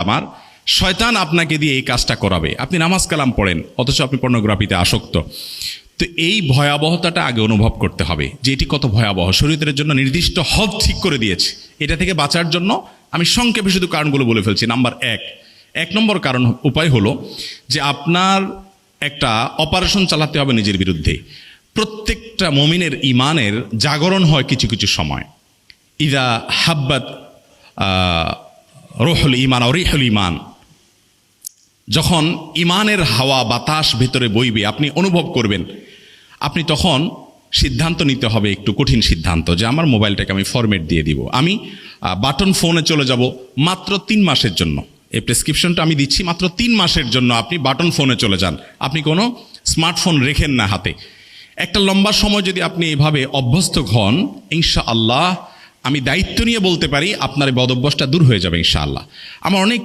আমার শয়তান আপনাকে দিয়ে এই কাজটা করাবে। আপনি নামাজ কালাম পড়েন অথচ আপনি পর্নোগ্রাফিতে আসক্ত। তো এই ভয়াবহতাটা আগে অনুভব করতে হবে যে এটি কত ভয়াবহ। শরীয়তের জন্য নির্দিষ্ট হদ ঠিক করে দিয়েছে। এটা থেকে বাঁচার জন্য আমি সংক্ষেপে শুধু কারণগুলো বলে ফেলছি। নাম্বার এক নম্বর কারণ উপায় হলো যে আপনার একটা অপারেশন চালাতে হবে নিজের বিরুদ্ধে। প্রত্যেকটা মুমিনের ইমানের জাগরণ হয় কিছু কিছু সময়। ইদা হাব্বাত রুহুল ইমান ও রিহুল ইমান, যখন ইমানের হাওয়া বাতাস ভেতরে বইবে আপনি অনুভব করবেন, আপনি তখন সিদ্ধান্ত নিতে হবে, একটু কঠিন সিদ্ধান্ত, যে আমার মোবাইলটাকে আমি ফরম্যাট দিয়ে দিব, আমি বাটন ফোনে চলে যাব মাত্র 3 মাসের জন্য। এই প্রেসক্রিপশনটা আমি দিচ্ছি, মাত্র 3 মাসের জন্য আপনি বাটন ফোনে চলে যান, আপনি কোনো স্মার্টফোন রেখেন না হাতে। একটা লম্বা সময় যদি আপনি এভাবে অভ্যস্ত হন, ইনশাআল্লাহ আমি দায়িত্ব নিয়ে বলতে পারি আপনার এই বদঅভ্যাসটা দূর হয়ে যাবে ইনশাআল্লাহ। আমার অনেক